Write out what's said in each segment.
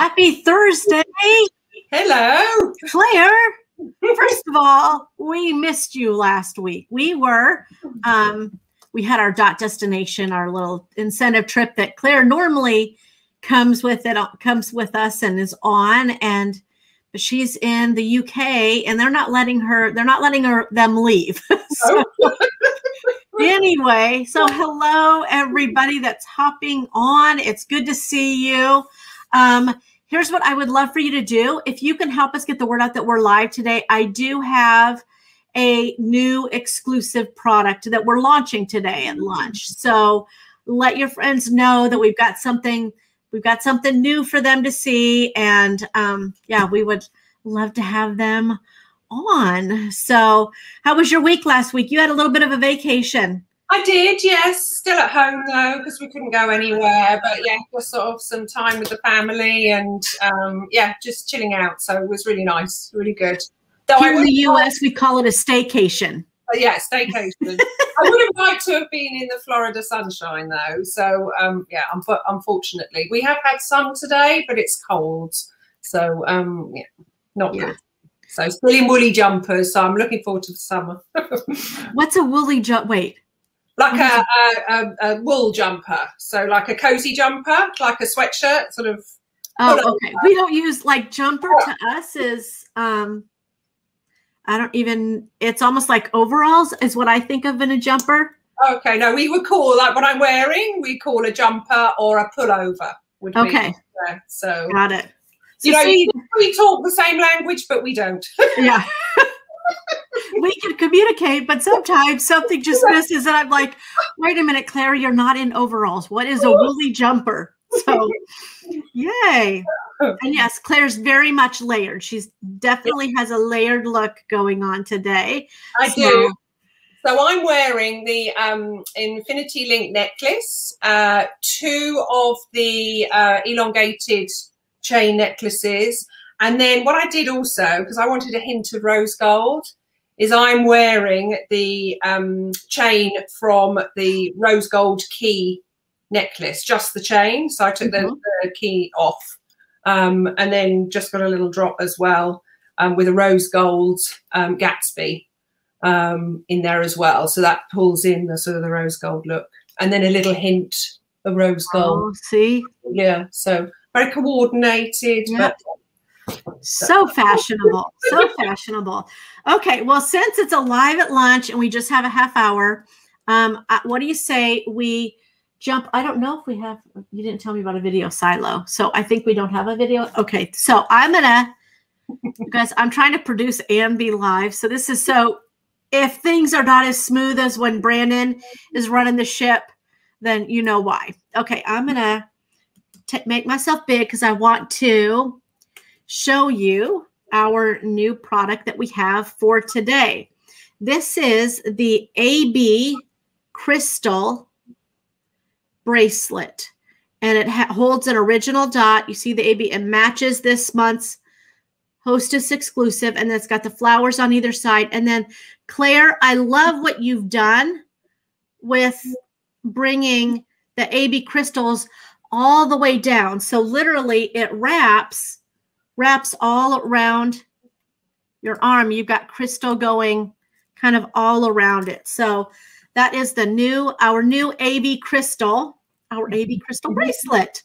Happy Thursday. Hello. Claire, first of all, we missed you last week. We were, we had our dot destination, our little incentive trip that Claire normally comes with us and is on, but she's in the UK and they're not letting them leave. So, anyway, so hello everybody that's hopping on. It's good to see you. Here's what I would love for you to do. If you can help us get the word out that we're live today, I do have a new exclusive product that we're launching today at lunch. So let your friends know that we've got something new for them to see. And yeah, we would love to have them on. So how was your week last week? You had a little bit of a vacation. I did, yes. Still at home though, because we couldn't go anywhere. But yeah, just sort of some time with the family and yeah, just chilling out. So it was really nice, really good. Here in the US, we call it a staycation. Yeah, staycation. I would have liked to have been in the Florida sunshine though. So yeah, unfortunately, we have had sun today, but it's cold. So yeah, not good. So still in woolly jumpers. So I'm looking forward to the summer. What's a woolly jump? Wait. Like a wool jumper, so like a cozy jumper, like a sweatshirt, sort of. Oh, okay. We don't use like jumper to us is I don't even. It's almost like overalls is what I think of in a jumper. Okay, no, we would call like what I'm wearing. We call a jumper or a pullover. Would okay. Be, so got it. So you know, we talk the same language, but we don't. Yeah. We can communicate, but sometimes something just misses, and I'm like, wait a minute, Claire, you're not in overalls. What is a woolly jumper? So, yay. And yes, Claire's very much layered. She's definitely has a layered look going on today. I do. So I'm wearing the Infinity Link necklace, two of the elongated chain necklaces. And then what I did also, because I wanted a hint of rose gold, is I'm wearing the chain from the rose gold key necklace, just the chain. So I took the key off and then just got a little drop as well with a rose gold Gatsby in there as well. So that pulls in the sort of the rose gold look. And then a little hint of rose gold. Oh, see? Yeah, so very coordinated. Yep. But so fashionable, so fashionable. Okay, well, since it's a live at lunch and we just have a half hour, what do you say we jump? I don't know if we have, you didn't tell me about a video silo, so I think we don't have a video. Okay, so I'm gonna, because I'm trying to produce and be live, so this is, so if things are not as smooth as when Brandon is running the ship, then you know why. Okay, I'm gonna make myself big because I want to show you our new product that we have for today. This is the AB crystal bracelet, and it holds an original dot. You see the AB, it matches this month's Hostess exclusive, and it's got the flowers on either side. And then Claire, I love what you've done with bringing the AB crystals all the way down. So literally it wraps all around your arm. You've got crystal going kind of all around it. So that is our new AB crystal bracelet.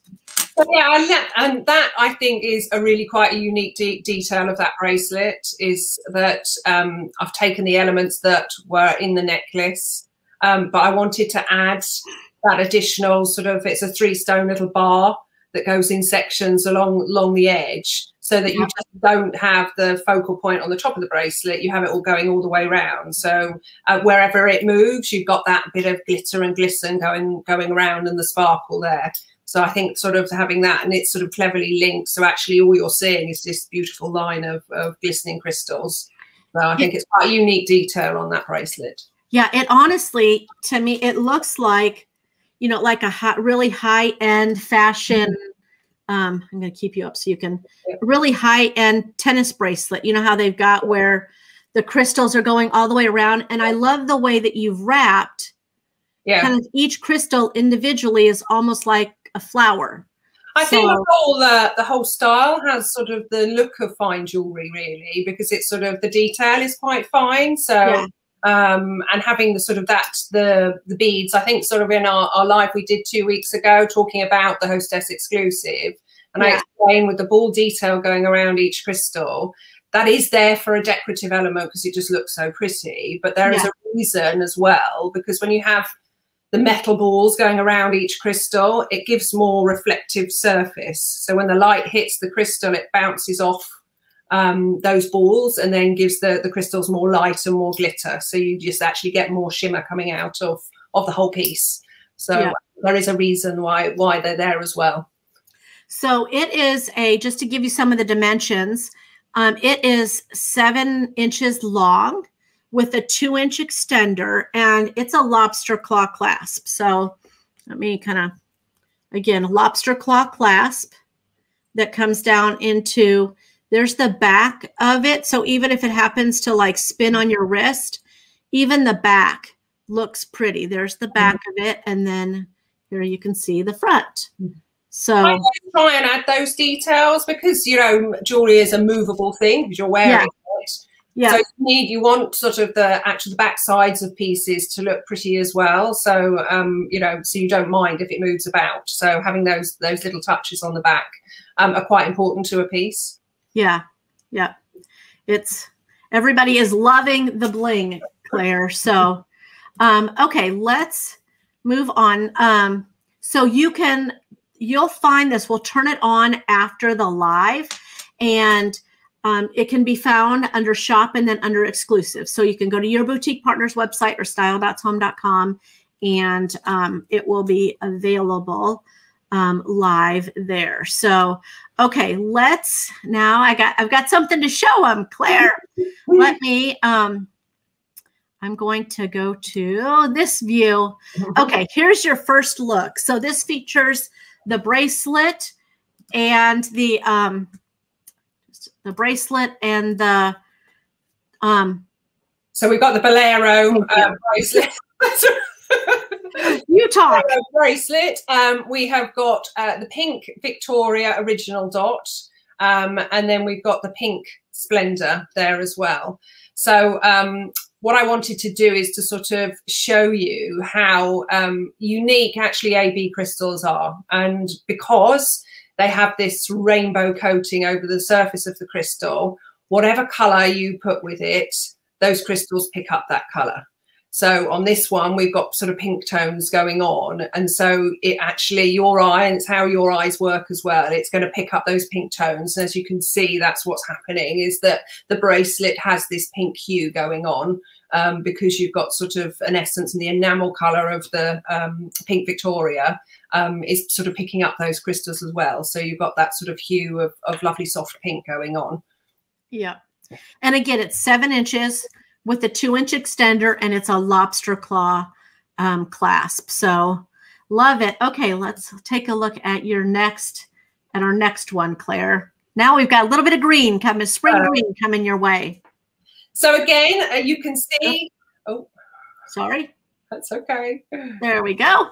Yeah, and that I think is a really quite a unique detail of that bracelet is that I've taken the elements that were in the necklace, but I wanted to add that additional sort of, it's a 3-stone little bar that goes in sections along the edge, so that you just don't have the focal point on the top of the bracelet. You have it all going all the way around. So wherever it moves, you've got that bit of glitter and glisten going around and the sparkle there. So I think sort of having that, and it's sort of cleverly linked. So actually all you're seeing is this beautiful line of glistening crystals. So I think it's quite a unique detail on that bracelet. Yeah, it honestly, to me, it looks like, you know, like a really high-end fashion. I'm going to keep you up so you can, really high-end tennis bracelet. You know how they've got where the crystals are going all the way around. And I love the way that you've wrapped. Yeah. Kind of each crystal individually is almost like a flower. I think the whole style has sort of the look of fine jewelry, really, because it's sort of the detail is quite fine. So, and having the sort of the beads, I think sort of in our live we did 2 weeks ago talking about the Hostess exclusive, and I explained with the ball detail going around each crystal, that is there for a decorative element because it just looks so pretty. But there is a reason as well, because when you have the metal balls going around each crystal, it gives more reflective surface. So when the light hits the crystal, it bounces off those balls and then gives the crystals more light and more glitter. So you just actually get more shimmer coming out of the whole piece. So there is a reason why they're there as well. So it is just to give you some of the dimensions, it is 7 inches long with a 2-inch extender, and it's a lobster claw clasp. So let me kind of, again, a lobster claw clasp that comes down into, there's the back of it. So even if it happens to like spin on your wrist, even the back looks pretty. There's the back of it. And then here you can see the front. So I always try and add those details because, you know, jewelry is a movable thing because you're wearing it. Yeah. So you want sort of the back sides of pieces to look pretty as well. So, you know, so you don't mind if it moves about. So having those little touches on the back are quite important to a piece. Yeah. Yeah. Everybody is loving the bling, Claire. So, okay, let's move on. So you'll find this, we'll turn it on after the live, and it can be found under shop and then under exclusive. So you can go to your boutique partner's website or style.home.com, and it will be available live there. So, okay, I've got something to show them, Claire. Let me, I'm going to go to this view. Okay, here's your first look. So this features the bracelet and the bracelet and the so we've got the Bolero bracelet. You talk. Bracelet. We have got the pink Victoria original dot, and then we've got the pink Splendor there as well. So what I wanted to do is to sort of show you how unique actually AB crystals are, and because they have this rainbow coating over the surface of the crystal, whatever color you put with it, those crystals pick up that color. So on this one, we've got sort of pink tones going on. And so it actually, your eye, and it's how your eyes work as well, it's going to pick up those pink tones. And as you can see, that's what's happening, is that the bracelet has this pink hue going on because you've got sort of an essence, and the enamel color of the pink Victoria is sort of picking up those crystals as well. So you've got that sort of hue of lovely soft pink going on. Yeah. And again, it's 7 inches with a 2-inch extender, and it's a lobster claw clasp. So love it. Okay, let's take a look at our next one, Claire. Now we've got a little bit of green coming, spring green coming your way. So again, you can see, oh, sorry. That's okay. There we go.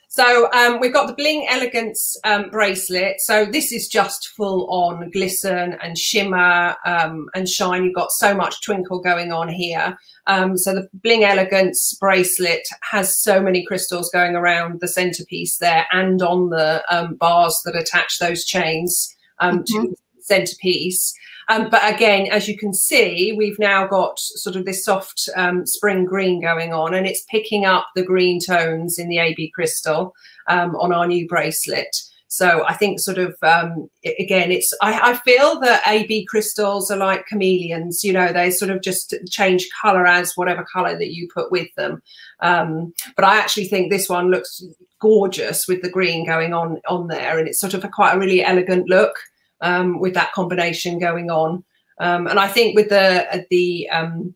So we've got the Bling Elegance bracelet. So this is just full on glisten and shimmer and shine. You've got so much twinkle going on here. So the Bling Elegance bracelet has so many crystals going around the centerpiece there and on the bars that attach those chains to the centerpiece. But again, as you can see, we've now got sort of this soft spring green going on, and it's picking up the green tones in the AB crystal on our new bracelet. So I think sort of, again, I feel that AB crystals are like chameleons, you know, they sort of just change color as whatever color that you put with them. But I actually think this one looks gorgeous with the green going on there, and it's sort of quite a really elegant look. With that combination going on, and I think with the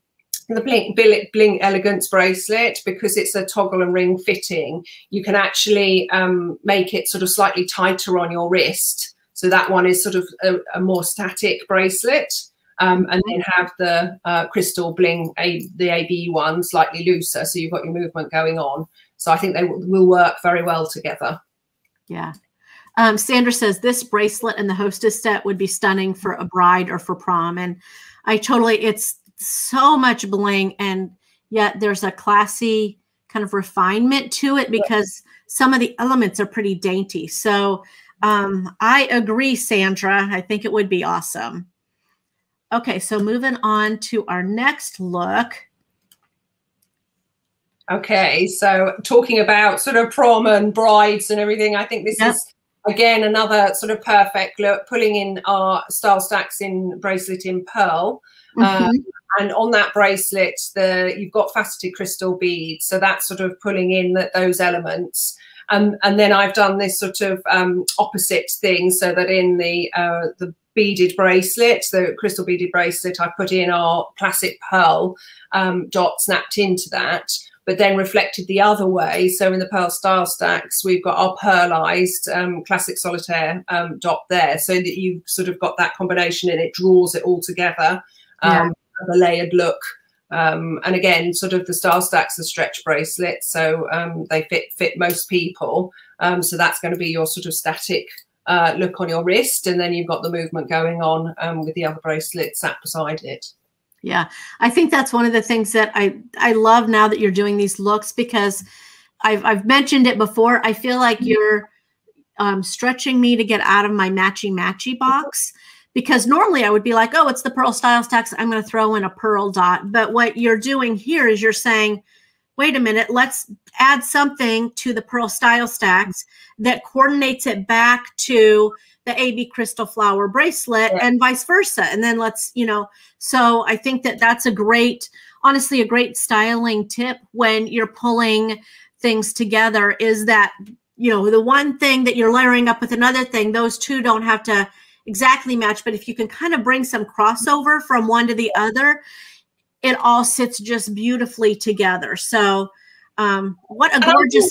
Bling Elegance bracelet, because it's a toggle and ring fitting, you can actually make it sort of slightly tighter on your wrist. So that one is sort of a more static bracelet, and then have the crystal bling, the AB one, slightly looser. So you've got your movement going on. So I think they will work very well together. Yeah. Sandra says this bracelet and the hostess set would be stunning for a bride or for prom. And I totally, it's so much bling, and yet there's a classy kind of refinement to it because some of the elements are pretty dainty. So I agree, Sandra. I think it would be awesome. Okay, so moving on to our next look. Okay, so talking about sort of prom and brides and everything, I think this is, again, another sort of perfect look, pulling in our style stacks in bracelet in pearl. And on that bracelet, you've got faceted crystal beads. So that's sort of pulling in those elements. And then I've done this sort of opposite thing, so that in the beaded bracelet, the crystal beaded bracelet, I put in our classic pearl dot snapped into that, but then reflected the other way. So in the pearl style stacks, we've got our pearlized classic solitaire dot there, so that you've sort of got that combination and it draws it all together. The layered look. And again, sort of the style stacks are stretch bracelets, so they fit most people. So that's going to be your sort of static look on your wrist, and then you've got the movement going on with the other bracelet sat beside it. Yeah, I think that's one of the things that I love now that you're doing these looks, because I've mentioned it before. I feel like you're stretching me to get out of my matchy box. Because normally I would be like, oh, it's the pearl style stacks, I'm going to throw in a pearl dot. But what you're doing here is you're saying, wait a minute, let's add something to the pearl style stacks that coordinates it back to the AB crystal flower bracelet and vice versa. And then let's, you know, so I think that that's a great, honestly, a great styling tip when you're pulling things together, is that, you know, the one thing that you're layering up with another thing, those two don't have to exactly match, but if you can kind of bring some crossover from one to the other, it all sits just beautifully together. So what a gorgeous...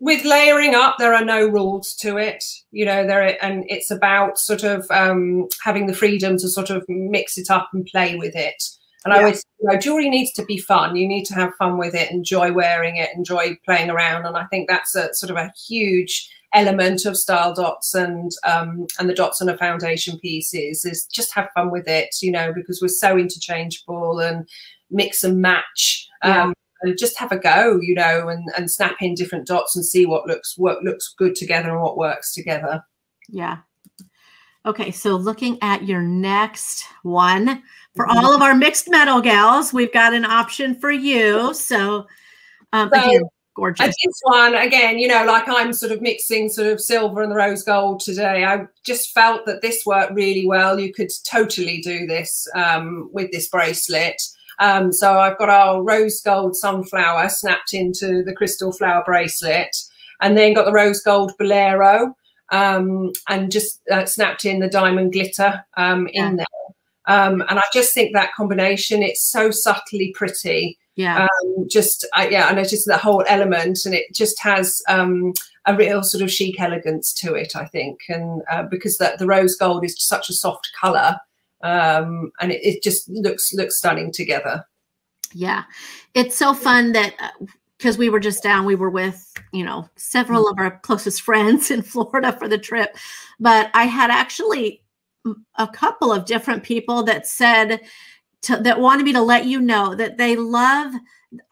With layering up, there are no rules to it, you know, and it's about sort of having the freedom to sort of mix it up and play with it. And I always, you know, jewelry needs to be fun. You need to have fun with it, enjoy wearing it, enjoy playing around. And I think that's a sort of a huge element of style dots and the dots on a foundation pieces, is just have fun with it, you know, because we're so interchangeable and mix and match. And just have a go, you know, and snap in different dots and see what looks good together and what works together. Yeah. Okay, so looking at your next one, for all of our mixed metal gals, we've got an option for you. So, again, gorgeous. This one, again, you know, like I'm sort of mixing sort of silver and the rose gold today. I just felt that this worked really well. You could totally do this with this bracelet. So I've got our rose gold sunflower snapped into the crystal flower bracelet, and then got the rose gold bolero and just snapped in the diamond glitter in there. And I just think that combination, it's so subtly pretty. Yeah. And it's just the whole element, and it just has a real sort of chic elegance to it, I think. And because the rose gold is such a soft color, and it just looks stunning together. Yeah, it's so fun that because we were just down, we were with, you know, several of our closest friends in Florida for the trip, but I had actually a couple of different people that said that wanted me to let you know that they love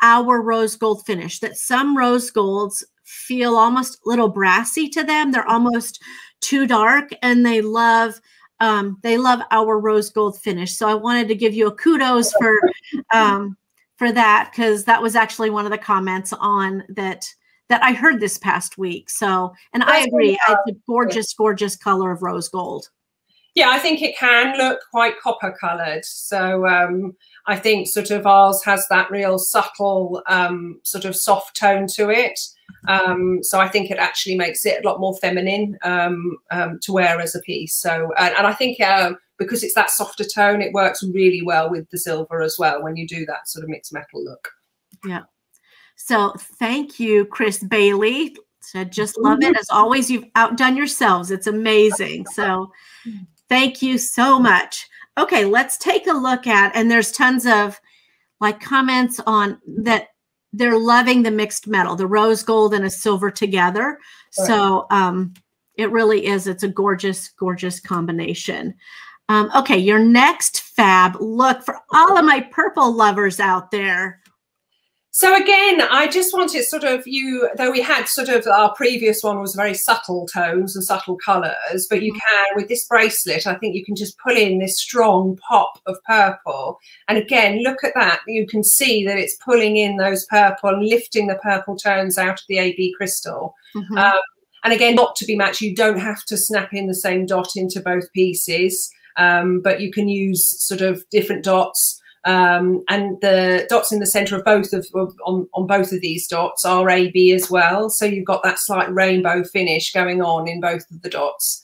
our rose gold finish, that some rose golds feel almost a little brassy to them. They're almost too dark, and they love our rose gold finish. So I wanted to give you a kudos for that, because that was actually one of the comments on that I heard this past week. So, and I agree, it's a gorgeous, gorgeous color of rose gold. Yeah, I think it can look quite copper coloured. So I think sort of ours has that real subtle sort of soft tone to it. So I think it actually makes it a lot more feminine to wear as a piece. So, and I think because it's that softer tone, it works really well with the silver as well when you do that sort of mixed metal look. Yeah. So thank you, Chris Bailey. So just love it. As always, you've outdone yourselves. It's amazing. So thank you so much. Okay, let's take a look at, and there's tons of like comments on that. They're loving the mixed metal, the rose gold and a silver together. Right. So It really is. It's a gorgeous, gorgeous combination. Okay, your next fab look for all of my purple lovers out there. So again, I just wanted sort of though we had sort of our previous one was very subtle tones and subtle colours, but you can, with this bracelet, I think you can just pull in this strong pop of purple. And again, look at that. You can see that it's pulling in those purple and lifting the purple tones out of the AB crystal. And again, not to be matched, you don't have to snap in the same dot into both pieces, but you can use sort of different dots. And the dots in the center of both of on both of these dots are AB as well. So you've got that slight rainbow finish going on in both of the dots.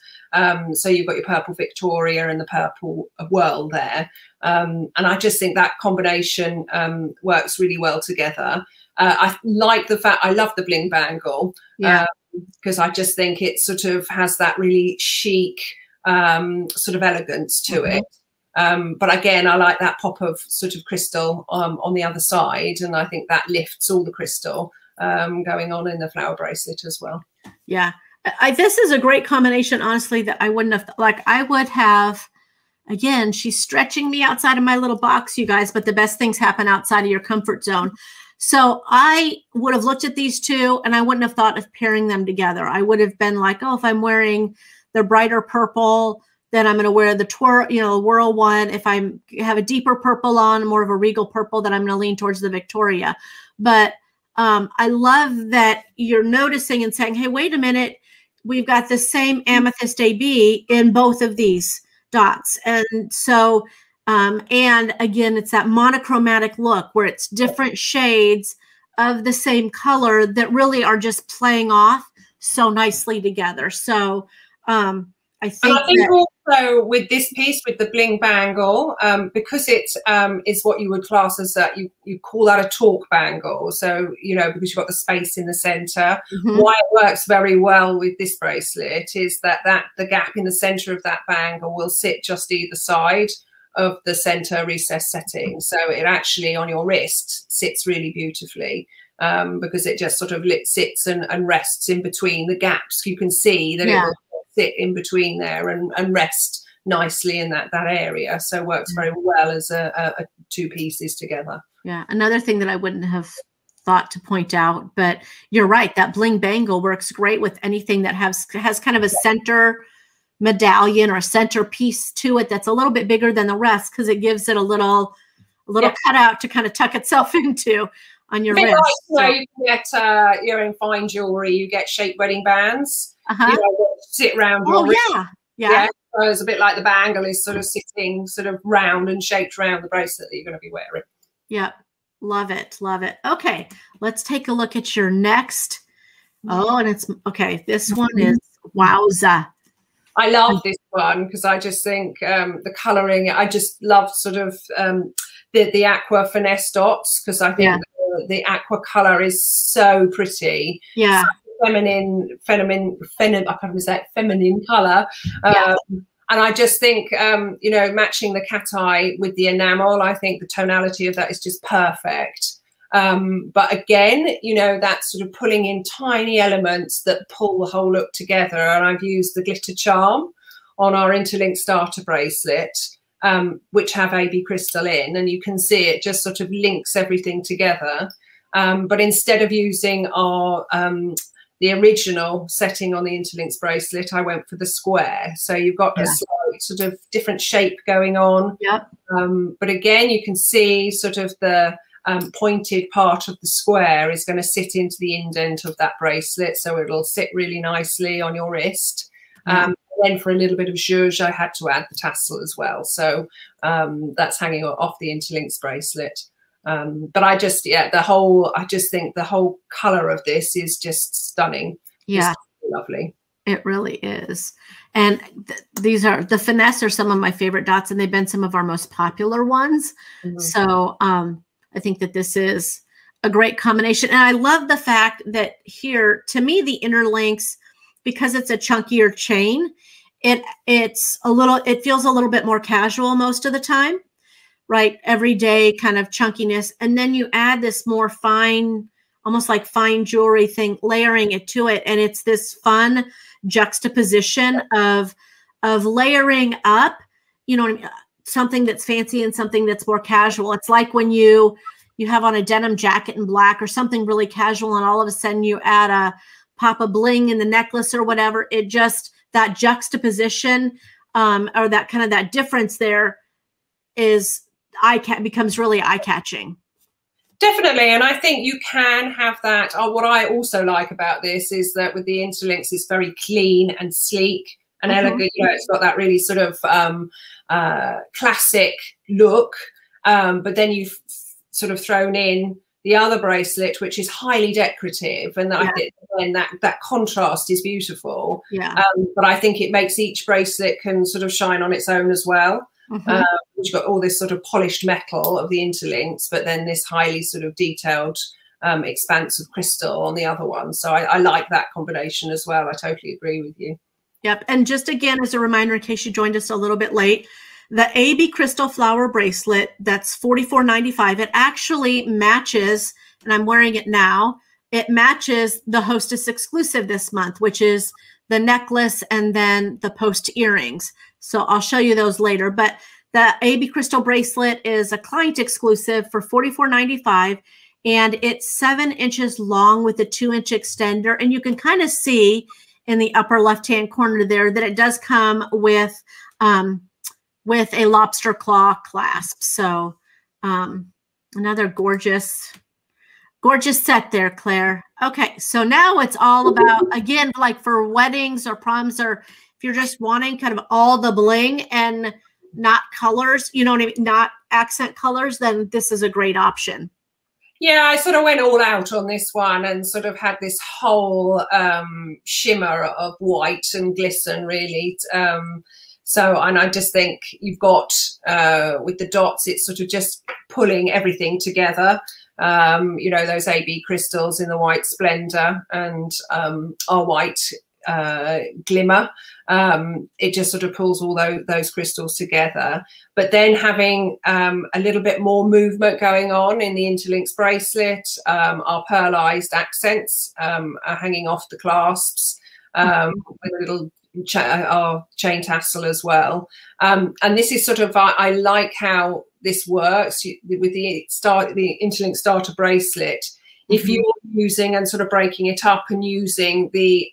So you've got your purple Victoria and the purple World there. And I just think that combination works really well together. I like the fact, I love the bling bangle, because I just think it sort of has that really chic sort of elegance to it. But again, I like that pop of sort of crystal on the other side, and I think that lifts all the crystal going on in the flower bracelet as well. Yeah, this is a great combination, honestly, that I wouldn't have, like, I would have, again, she's stretching me outside of my little box, you guys, but the best things happen outside of your comfort zone. So I would have looked at these two and I wouldn't have thought of pairing them together. I would have been like, oh, if I'm wearing the brighter purple, then I'm going to wear the Whirl one. If I have a deeper purple on, more of a regal purple, then I'm going to lean towards the Victoria. But I love that you're noticing and saying, hey, wait a minute, we've got the same amethyst AB in both of these dots. And so, and again, it's that monochromatic look where it's different shades of the same color that really are just playing off so nicely together. So I think also with this piece, with the bling bangle, because it is what you would class as you call that a talk bangle. So, you know, because you've got the space in the center. Why it works very well with this bracelet is that the gap in the center of that bangle will sit just either side of the center recess setting. So it actually on your wrist sits really beautifully. Because it just sort of sits and rests in between the gaps. You can see that it will sit in between there and rest nicely in that area. So it works very well as a two pieces together. Yeah, another thing that I wouldn't have thought to point out, but you're right, that bling bangle works great with anything that has kind of a center medallion or a center piece to it that's a little bit bigger than the rest, because it gives it a little cutout to kind of tuck itself into on your wrist. Like, you get in fine jewelry, you get shaped wedding bands. You know, sit round your wrist. Yeah. So it's a bit like the bangle is sort of sitting sort of round and shaped around the bracelet that you're going to be wearing. Yeah, love it, love it. Okay, let's take a look at your next. Oh, and it's okay. This one is wowza. I love this one because I just think the colouring. I just love sort of the aqua finesse dots, because I think the aqua colour is so pretty. Yeah. So feminine I can't even say it, feminine colour. And I just think, you know, matching the cat eye with the enamel, I think the tonality of that is just perfect. But again, you know, that's sort of pulling in tiny elements that pull the whole look together. And I've used the glitter charm on our interlinked starter bracelet, which have AB crystal in, and you can see it just sort of links everything together. But instead of using our the original setting on the interlinks bracelet, I went for the square. So you've got a slight sort of different shape going on. But again, you can see sort of the pointed part of the square is going to sit into the indent of that bracelet. So it'll sit really nicely on your wrist. Then for a little bit of zhuzh, I had to add the tassel as well. So that's hanging off the interlinks bracelet. But I just think the whole color of this is just stunning. Yeah. It's lovely. It really is. And these are the finesse are some of my favorite dots, and they've been some of our most popular ones. So I think that this is a great combination. And I love the fact that here, to me, the interlinks, because it's a chunkier chain, it feels a little bit more casual most of the time. Right, everyday kind of chunkiness, and then you add this more fine almost like fine jewelry thing, layering it to it. And it's this fun juxtaposition of layering up, you know what I mean? Something that's fancy and something that's more casual. It's like when you have on a denim jacket in black or something really casual, and all of a sudden you add a pop of bling in the necklace or whatever. It just, that juxtaposition or that kind of that difference there is becomes really eye-catching. Definitely. And I think you can have that. What I also like about this is that with the interlinks, it's very clean and sleek and elegant. You know, it's got that really sort of classic look. But then you've sort of thrown in the other bracelet, which is highly decorative. And I think that contrast is beautiful. Yeah. But I think it makes each bracelet can sort of shine on its own as well. Which got all this sort of polished metal of the interlinks, but then this highly sort of detailed expanse of crystal on the other one. So I like that combination as well. I totally agree with you. Yep. And just again, as a reminder, in case you joined us a little bit late, the AB crystal flower bracelet, that's $44.95. It actually matches, and I'm wearing it now, it matches the Hostess exclusive this month, which is the necklace and then the post earrings. So I'll show you those later. But the AB crystal bracelet is a client exclusive for $44.95. And it's 7 inches long with a 2-inch extender. And you can kind of see in the upper left-hand corner there that it does come with a lobster claw clasp. So another gorgeous set there, Claire. Okay, so now it's all about, again, like for weddings or proms, or if you're just wanting kind of all the bling and not colors, you know what I mean, not accent colors, then this is a great option. Yeah, I sort of went all out on this one and sort of had this whole shimmer of white and glisten, really. So, and I just think you've got, with the dots, it's sort of just pulling everything together. You know, those AB crystals in the white splendor and our white glimmer. It just sort of pulls all those crystals together. But then having a little bit more movement going on in the interlinks bracelet, our pearlized accents are hanging off the clasps with a little our chain tassel as well. And this is sort of, I like how this works with the interlink starter bracelet. If you're using and sort of breaking it up and using the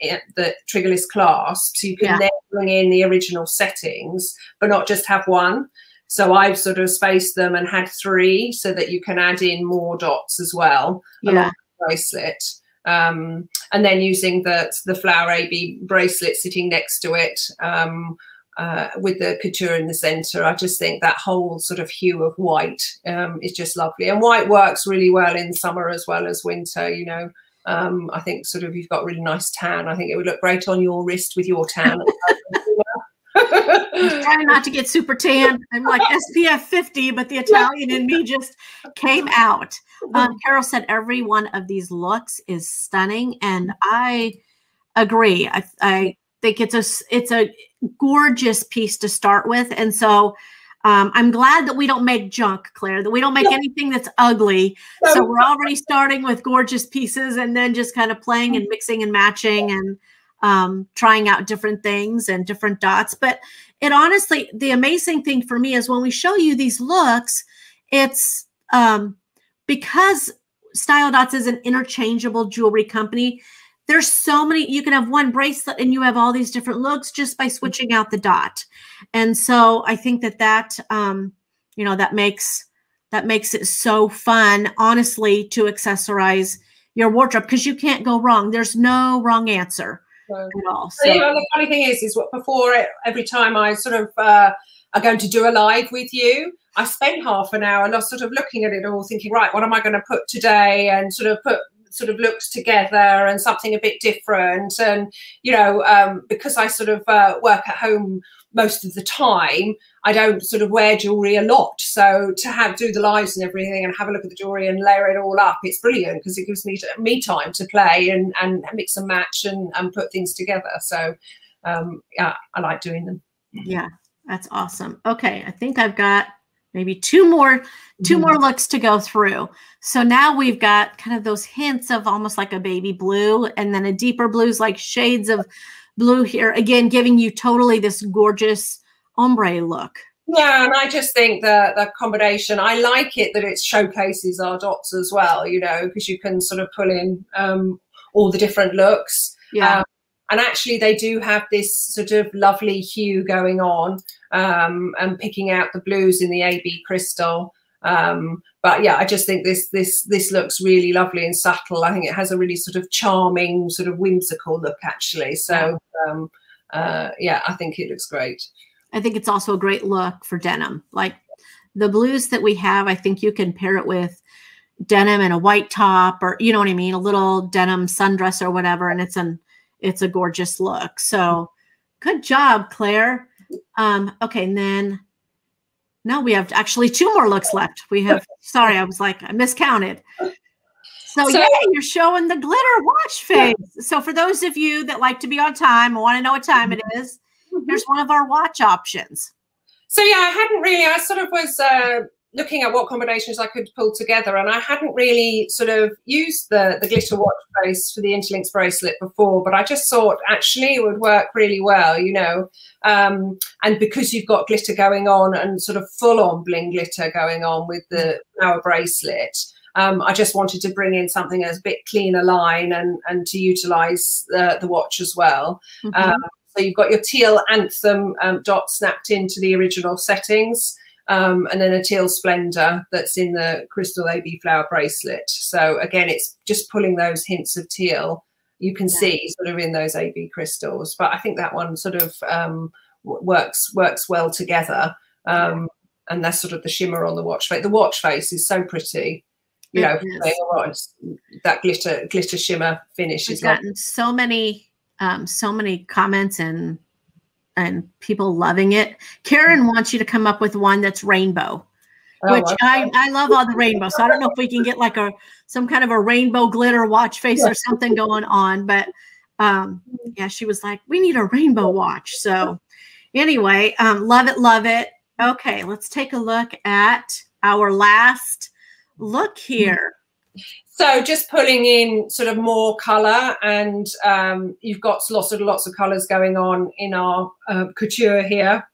triggerless clasps, you can then bring in the original settings, but not just have one. So I've sort of spaced them and had 3 so that you can add in more dots as well along the bracelet. And then using the flower AB bracelet sitting next to it with the couture in the center. I just think that whole sort of hue of white is just lovely. And white works really well in summer as well as winter, you know. I think sort of you've got really nice tan. I think it would look great on your wrist with your tan. I'm trying not to get super tan. I'm like SPF 50, but the Italian in me just came out. Carol said every one of these looks is stunning, and I agree. I think it's a gorgeous piece to start with, and so I'm glad that we don't make junk, Claire, that we don't make anything that's ugly. So we're already starting with gorgeous pieces, and then just kind of playing and mixing and matching and trying out different things and different dots. But it honestly, the amazing thing for me is when we show you these looks, it's because Style Dots is an interchangeable jewelry company. There's so many, you can have one bracelet and you have all these different looks just by switching out the dot. And so I think that you know, that makes it so fun, honestly, to accessorize your wardrobe, because you can't go wrong. There's no wrong answer at all. So, you know, the funny thing is what before every time I sort of are going to do a live with you, I spend half an hour and I was sort of looking at it all, thinking, right, what am I going to put today, and sort of put sort of looks together and something a bit different. And you know, because I sort of work at home most of the time, I don't sort of wear jewelry a lot. So to do the lives and everything and have a look at the jewelry and layer it all up, it's brilliant because it gives me time to play and mix and match and put things together. So yeah, I like doing them. Yeah, that's awesome. Okay, I think I've got maybe two more looks to go through. So now we've got kind of those hints of almost like a baby blue, and then a deeper blues, like shades of blue here, again, giving you totally this gorgeous ombre look. Yeah, and I just think the combination, I like it that it showcases our dots as well, you know, because you can sort of pull in all the different looks. Yeah. And actually they do have this sort of lovely hue going on, and picking out the blues in the AB crystal. But yeah, I just think this looks really lovely and subtle. I think it has a really sort of charming, sort of whimsical look, actually. So yeah, I think it looks great. I think it's also a great look for denim. Like the blues that we have, I think you can pair it with denim and a white top, or, you know what I mean, a little denim sundress or whatever, and it's a gorgeous look. So good job, Claire. Okay, and then now we have actually two more looks left. We have, sorry, I was like, I miscounted. So yeah, you're showing the glitter watch face. So for those of you that like to be on time and want to know what time it is, here's one of our watch options. So yeah, I sort of was looking at what combinations I could pull together, and I hadn't really sort of used the glitter watch face for the Interlinks bracelet before, but I just thought actually it would work really well, you know. And because you've got glitter going on and sort of full on bling glitter going on with the flower bracelet, I just wanted to bring in something that's a bit cleaner line and to utilize the watch as well. So you've got your teal Anthem dot snapped into the original settings, and then a teal Splendor that's in the crystal AB flower bracelet. So again, it's just pulling those hints of teal you can see sort of in those AB crystals. But I think that one sort of works well together. And that's sort of the shimmer on the watch face. The watch face is so pretty. You know, that glitter shimmer finish is gotten like so many comments and people loving it. Karen wants you to come up with one that's rainbow, which I love all the rainbow. So I don't know if we can get like some kind of a rainbow glitter watch face or something going on. But yeah, she was like, we need a rainbow watch. So anyway, love it, love it. Okay, let's take a look at our last look here. So just pulling in sort of more color, and you've got lots of colors going on in our couture here.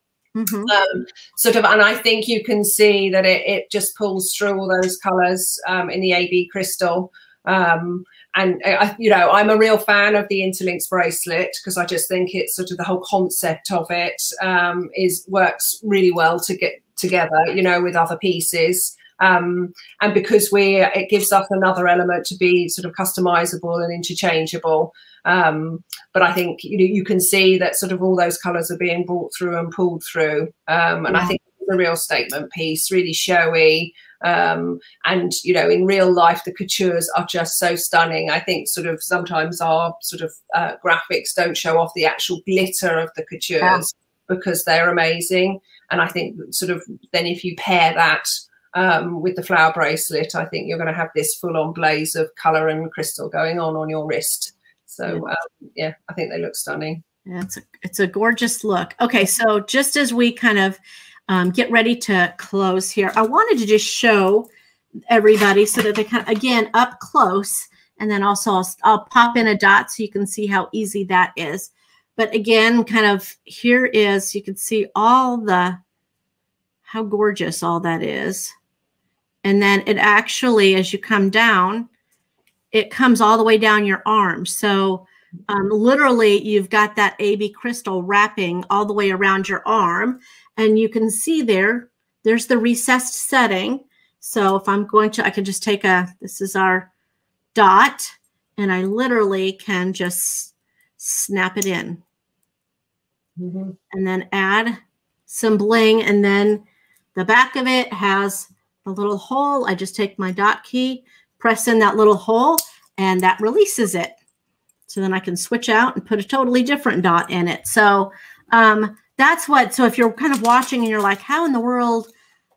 Sort of, and I think you can see that it just pulls through all those colors in the AB crystal. And you know, I'm a real fan of the Interlinks bracelet because I just think it's sort of the whole concept of it works really well to get together, you know, with other pieces. And because it gives us another element to be sort of customizable and interchangeable. But I think you can see that sort of all those colors are being brought through and pulled through. And I think it's a real statement piece, really showy. And, you know, in real life, the coutures are just so stunning. I think sort of sometimes our sort of graphics don't show off the actual glitter of the coutures because they're amazing. And I think sort of then if you pair that with the flower bracelet, I think you're going to have this full-on blaze of color and crystal going on your wrist. So yeah, I think they look stunning. Yeah, it's a gorgeous look. Okay, so just as we kind of get ready to close here, I wanted to just show everybody so that they kind of, again, up close, and then also I'll pop in a dot so you can see how easy that is. But again, kind of here is, you can see how gorgeous all that is. And then it actually, as you come down, it comes all the way down your arm. So literally you've got that AB crystal wrapping all the way around your arm. And you can see there's the recessed setting. So if I'm going to, I can just take this is our dot, and I literally can just snap it in. And then add some bling. And then the back of it has a little hole. I just take my dot key, press in that little hole, and that releases it. So then I can switch out and put a totally different dot in it. So that's what, so if you're kind of watching and you're like, how in the world,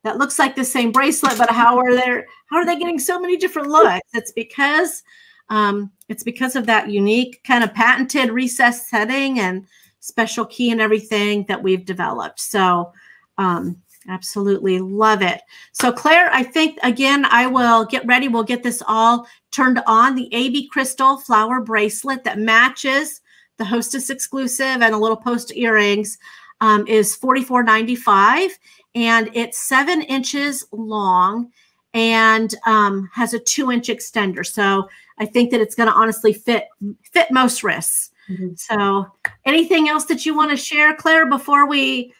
that looks like the same bracelet, but how are they getting so many different looks? It's because of that unique kind of patented recessed setting and special key and everything that we've developed. So Absolutely. Love it. So Claire, I think, again, I will get ready. We'll get this all turned on. The AB Crystal flower bracelet that matches the Hostess exclusive and a little post earrings is $44.95. And it's 7 inches long and has a 2-inch extender. So I think that it's going to honestly fit most wrists. Mm-hmm. So anything else that you want to share, Claire, before we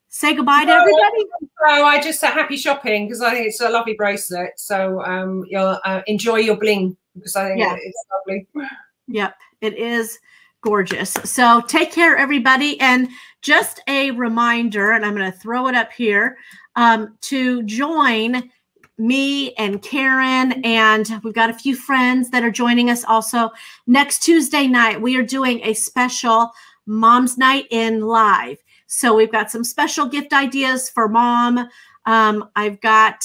say goodbye to everybody? So I just say happy shopping, because I think it's a lovely bracelet. So you'll enjoy your bling, because I think it's lovely. Yep, it is gorgeous. So take care, everybody. And just a reminder, and I'm going to throw it up here, to join me and Karen, and we've got a few friends that are joining us also. Next Tuesday night, we are doing a special Mom's Night In live. So we've got some special gift ideas for mom. I've got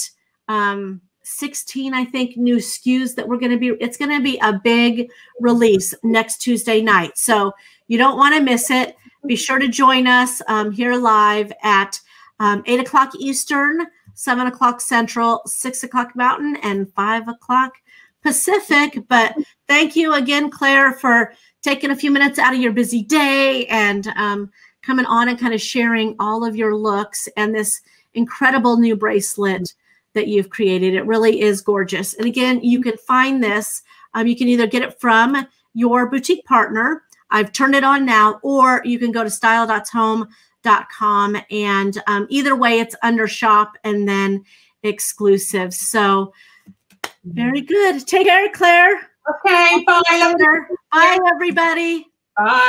16, I think, new SKUs that it's going to be a big release next Tuesday night. So you don't want to miss it. Be sure to join us here live at 8 o'clock Eastern, 7 o'clock Central, 6 o'clock Mountain, and 5 o'clock Pacific. But thank you again, Claire, for taking a few minutes out of your busy day and coming on and kind of sharing all of your looks and this incredible new bracelet that you've created. It really is gorgeous. And again, you can find this. You can either get it from your boutique partner. I've turned it on now, or you can go to style.home.com, and either way, it's under shop and then exclusive. So very good. Take care, Claire. Okay, bye. Bye, everybody. Bye.